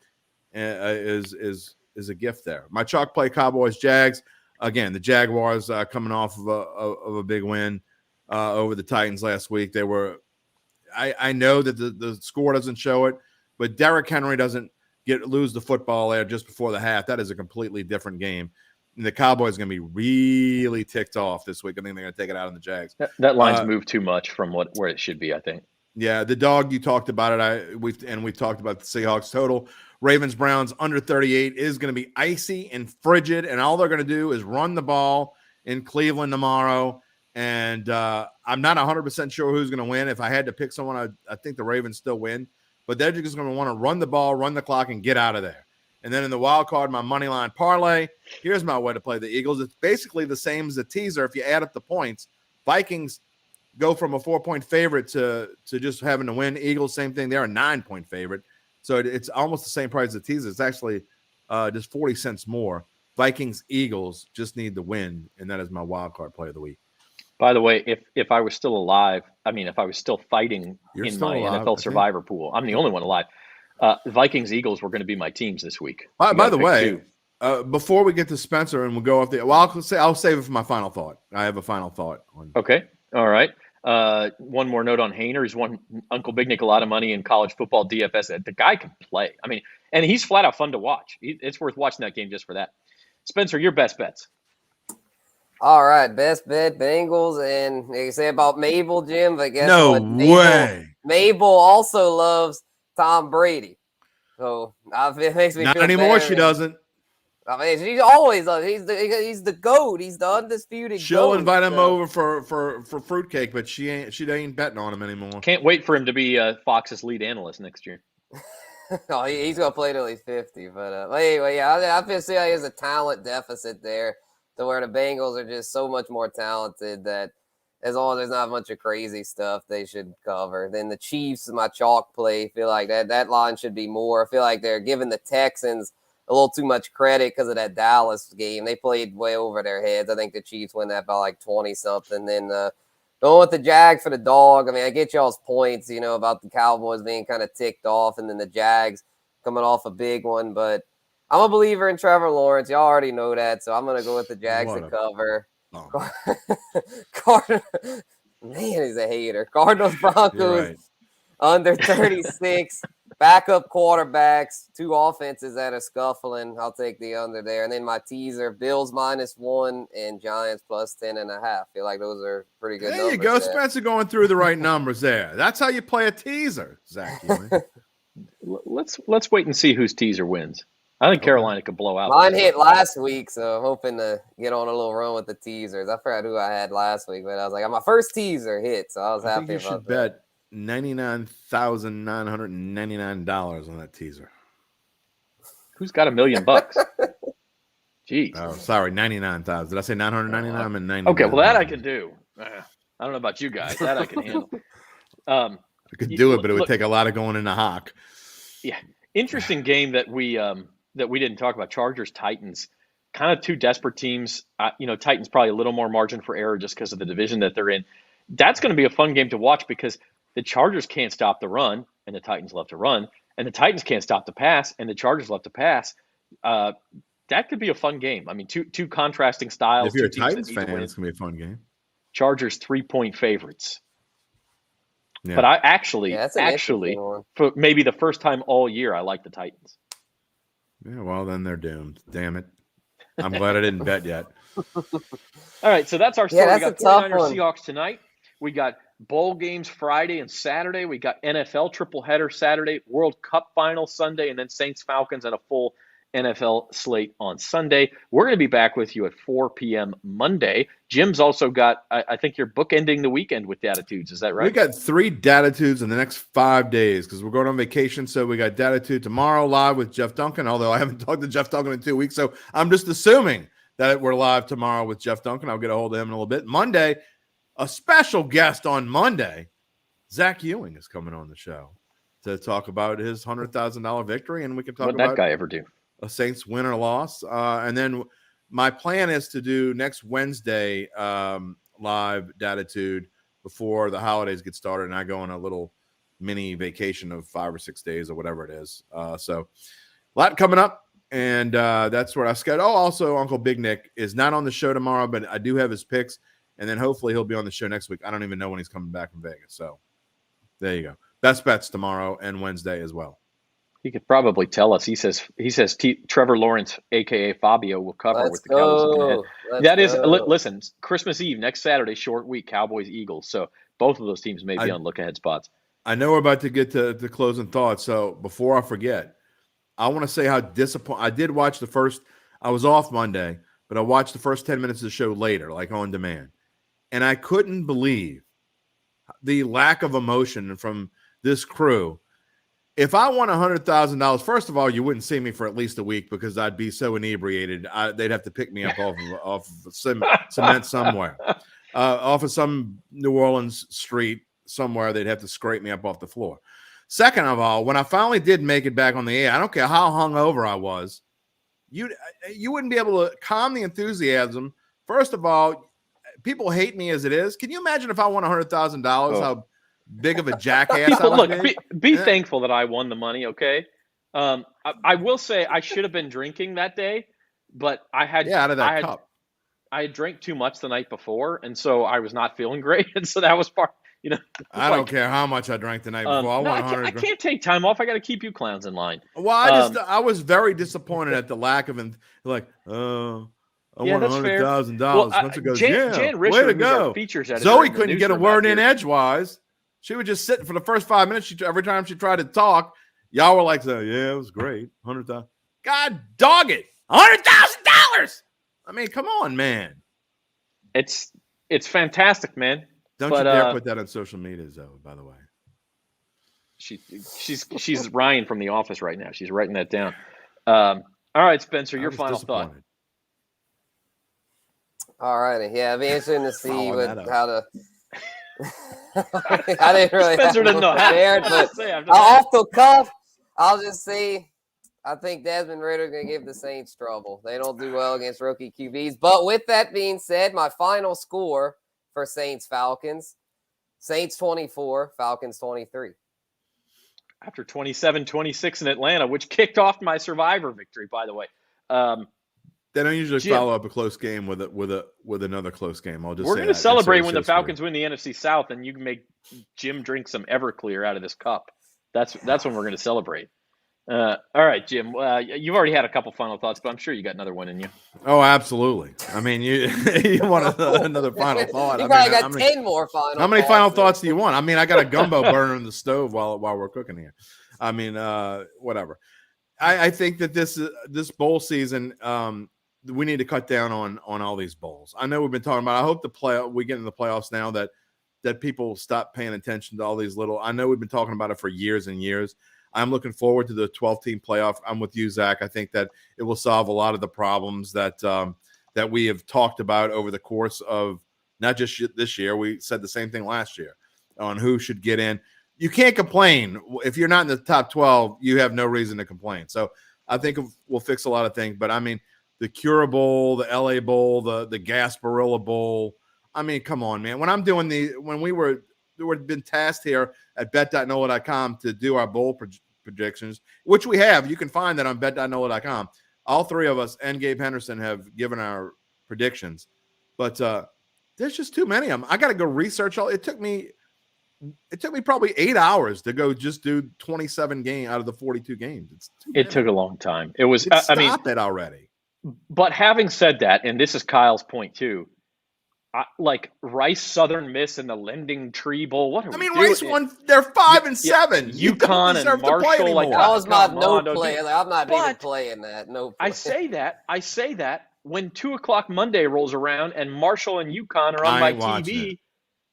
is a gift there. My chalk play, Cowboys Jags. Again, the Jaguars coming off of a big win over the Titans last week. They were. I know that the score doesn't show it, but Derrick Henry doesn't lose the football there just before the half. That is a completely different game. And the Cowboys are going to be really ticked off this week. I think they're going to take it out on the Jags. That line's moved too much from where it should be, I think. Yeah, the dog, you talked about it. We've talked about the Seahawks total. Ravens Browns under 38 is going to be icy and frigid, and all they're going to do is run the ball in Cleveland tomorrow. And I'm not 100% sure who's going to win. If I had to pick someone, I think the Ravens still win. But they're just going to want to run the ball, run the clock, and get out of there. And then in the wild card, my money line parlay, here's my way to play the Eagles. It's basically the same as the teaser. If you add up the points, Vikings go from a 4-point favorite to just having to win. Eagles, same thing. They're a 9-point favorite. So it's almost the same price as the teaser. It's actually just 40 cents more. Vikings, Eagles just need the win, and that is my wild card play of the week. By the way, if I was still alive, if I was still fighting NFL Survivor pool, I'm the only one alive. Vikings, Eagles were going to be my teams this week. By the way, before we get to Spencer and we'll go off I'll save it for my final thought. I have a final thought. Okay. All right. One more note on Haener. He's won Uncle Big Nick a lot of money in college football DFS. The guy can play. And he's flat out fun to watch. It's worth watching that game just for that. Spencer, your best bets. All right, best bet Bengals, and like you say about Mabel, Jim. But guess what? Way. Mabel also loves Tom Brady, so it makes me not feel anymore. better. She doesn't. She's always he's the GOAT. He's the undisputed. She'll GOAT, invite him over for fruitcake, but she ain't betting on him anymore. Can't wait for him to be Fox's lead analyst next year. Oh, he's gonna play till he's 50. But anyway, yeah, I feel like there's a talent deficit there, to where the Bengals are just so much more talented that as long as there's not a bunch of crazy stuff, they should cover. Then the Chiefs, my chalk play, feel like that line should be more. I feel like they're giving the Texans a little too much credit because of that Dallas game. They played way over their heads. I think the Chiefs win that by like 20-something. Then going with the Jags for the dog. I get y'all's points, about the Cowboys being kind of ticked off, and then the Jags coming off a big one, but I'm a believer in Trevor Lawrence. Y'all already know that, so I'm going to go with the Jags to cover. Oh. Man, he's a hater. Cardinals, Broncos, under 36. Backup quarterbacks, 2 offenses that are scuffling. I'll take the under there. And then my teaser, Bills -1 and Giants +10.5. Feel like those are pretty good numbers. There you go, Spencer, going through the right numbers there. That's how you play a teaser, Zach. Let's wait and see whose teaser wins. I think Carolina could blow out. Mine hit last week, so I'm hoping to get on a little run with the teasers. I forgot who I had last week, but I was like, my first teaser hit, so I was happy about that. $99,999 on that teaser. Who's got $1 million? Jeez. Oh, sorry, 99,000. Did I say 999? I'm at 99. Okay, well that I can do. I don't know about you guys. That I can handle. I could do it, but it would take a lot of going into Hawk. Yeah, interesting game that we didn't talk about. Chargers Titans, kind of two desperate teams. Titans probably a little more margin for error just because of the division that they're in. That's going to be a fun game to watch because the Chargers can't stop the run, and the Titans love to run, and the Titans can't stop the pass, and the Chargers love to pass. That could be a fun game. I mean, two contrasting styles. If you're a Titans fan, it's going to be a fun game. Chargers 3-point favorites. Yeah. But I actually, for maybe the first time all year, I like the Titans. Yeah, well, then they're doomed. Damn it. I'm glad I didn't bet yet. All right, so that's our story. Yeah, we got 49ers Seahawks tonight. We got bowl games Friday and Saturday. We got NFL triple header Saturday, World Cup final Sunday, and then Saints-Falcons and a full NFL slate on Sunday. We're going to be back with you at 4 p.m. Monday. Jim's also got, I think you're bookending the weekend with Datitudes. Is that right? We got 3 Datitudes in the next 5 days because we're going on vacation. So we got Datitude tomorrow live with Jeff Duncan, although I haven't talked to Jeff Duncan in 2 weeks. So I'm just assuming that we're live tomorrow with Jeff Duncan. I'll get a hold of him in a little bit. Monday, a special guest on Monday, Zach Ewing is coming on the show to talk about his $100,000 victory. And we can talk about what that guy ever do. A Saints win or loss. And then my plan is to do next Wednesday live Datitude before the holidays get started. And I go on a little mini vacation of 5 or 6 days or whatever it is. So a lot coming up. And that's what I scheduled. Oh, also, Uncle Big Nick is not on the show tomorrow, but I do have his picks. And then hopefully he'll be on the show next week. I don't even know when he's coming back from Vegas. So there you go. Best bets tomorrow and Wednesday as well. He could probably tell us. He says Trevor Lawrence, a.k.a. Fabio, will cover with the Cowboys. That is, listen, Christmas Eve, next Saturday, short week, Cowboys-Eagles. So both of those teams may be on look-ahead spots. I know we're about to get to the closing thoughts. So before I forget, I want to say how disappointed. I did watch I was off Monday, but I watched the first 10 minutes of the show later, like on demand. And I couldn't believe the lack of emotion from this crew. If I won $100,000, first of all, you wouldn't see me for at least a week because I'd be so inebriated. They'd have to pick me up off of cement somewhere, off of some New Orleans street somewhere. They'd have to scrape me up off the floor. Second of all, when I finally did make it back on the air, I don't care how hungover I was, you wouldn't be able to calm the enthusiasm. First of all, people hate me as it is. Can you imagine if I won $100,000? How big of a jackass I would be thankful that I won the money, okay? I will say I should have been drinking that day, but I had out of that cup. I had drank too much the night before, and so I was not feeling great, and so that was part. I don't care how much I drank the night before. I can't take time off. I got to keep you clowns in line. Well, I was very disappointed at the lack of I won $100,000. Once it goes, Jan Risher, way to go. Features editor Zoe couldn't get a word in edgewise. She would just sit for the first 5 minutes. Every time she tried to talk, y'all were like, "Yeah, it was great, $100,000." God dog it, $100,000. I mean, come on, man. It's fantastic, man. Don't you dare put that on social media, Zoe. By the way, she's Ryan from The Office right now. She's writing that down. All right, Spencer, your final thought. All righty, yeah, it'd be interesting to see how to. I didn't really Spencer didn't know how to say off the cuff. I'll just say I think Desmond Ridder's going to give the Saints trouble. They don't do well against rookie QBs. But with that being said, my final score for Saints-Falcons, Saints 24, Falcons 23. After 27-26 in Atlanta, which kicked off my Survivor victory, by the way. They don't usually follow up a close game with another close game. We're going to celebrate when the Falcons win the NFC South, and you can make Jim drink some Everclear out of this cup. That's when we're going to celebrate. All right, Jim. You've already had a couple final thoughts, but I'm sure you got another one in you. Oh, absolutely. I mean, you want another final thought? You probably got 10 more final. How many final thoughts do you want? I mean, I got a gumbo burner in the stove while we're cooking here. I mean, whatever. I think that this bowl season, we need to cut down on all these bowls. I know we've been talking about. I hope we get in the playoffs now that that people stop paying attention to all these little. I know we've been talking about it for years and years. I'm looking forward to the 12-team playoff. I'm with you, Zach. I think that it will solve a lot of the problems that that we have talked about over the course of not just this year. We said the same thing last year on who should get in. You can't complain. If you're not in the top 12, you have no reason to complain. So I think we'll fix a lot of things. But, I mean, the Cura Bowl, the LA Bowl, the Gasparilla Bowl. I mean, come on, man. When I'm doing when we were been tasked here at bet.nola.com to do our bowl predictions, which we have. You can find that on bet.nola.com. All three of us and Gabe Henderson have given our predictions. But there's just too many of them. I got to go research all. It took me probably 8 hours to go just do 27 games out of the 42 games. It took a long time. It was. Stop it already. But having said that, and this is Kyle's point too, like Rice, Southern Miss, and the Lending Tree Bowl. What are we doing? Rice won. They're 5-7. UConn and Marshall. Like that was my no play. I'm not even playing that. No play. I say that when 2:00 Monday rolls around and Marshall and UConn are on my TV.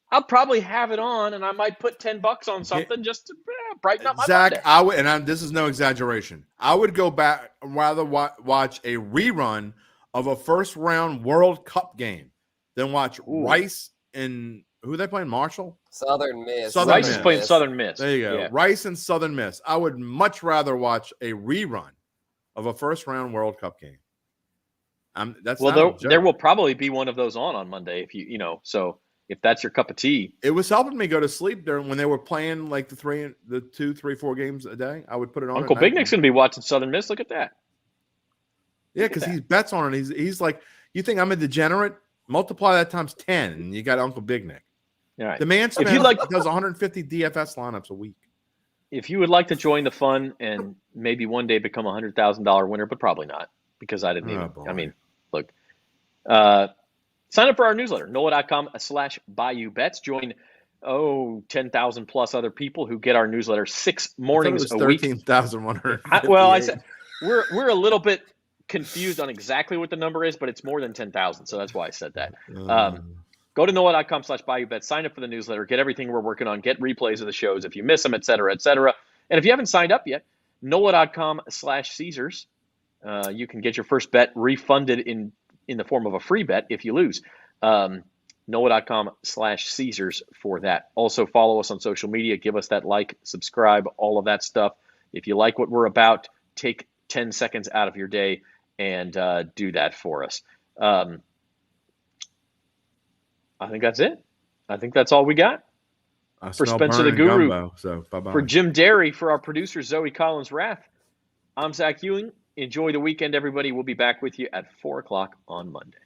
I'll probably have it on, and I might put $10 on something just to brighten up my Zach, Monday. This is no exaggeration. I would go back and rather watch a rerun of a first-round World Cup game than watch Rice and who are they playing? Marshall? Southern Miss. Rice is playing Southern Miss. There you go. Yeah. Rice and Southern Miss. I would much rather watch a rerun of a first-round World Cup game. There will probably be one of those on Monday if so. If that's your cup of tea. It was helping me go to sleep during when they were playing like the 2, 3, 4 games a day. I would put it on. Uncle Big Nick's going to be watching Southern Miss. Look at that. Yeah, because he bets on it. He's like, you think I'm a degenerate? Multiply that times 10, and you got Uncle Big Nick. All right. The man does 150 DFS lineups a week. If you would like to join the fun and maybe one day become a $100,000 winner, but probably not because I didn't even. I mean, look. Sign up for our newsletter, NOLA.com/Bayou Bets. Join 10,000 plus other people who get our newsletter 6 mornings a week. 13,100. Well, I said we're a little bit confused on exactly what the number is, but it's more than 10,000, so that's why I said that. Go to NOLA.com/Bayou Bets. Sign up for the newsletter. Get everything we're working on. Get replays of the shows if you miss them, et cetera, et cetera. And if you haven't signed up yet, NOLA.com/Caesars. You can get your first bet refunded in the form of a free bet if you lose. NOLA.com/Caesars for that. Also follow us on social media. Give us that like, subscribe, all of that stuff. If you like what we're about, take 10 seconds out of your day and do that for us. I think that's it. I think that's all we got. For Spencer the Guru, gumbo, so bye-bye. For Jim Derry, for our producer, Zoe Collins-Rath, I'm Zach Ewing. Enjoy the weekend, everybody. We'll be back with you at 4:00 on Monday.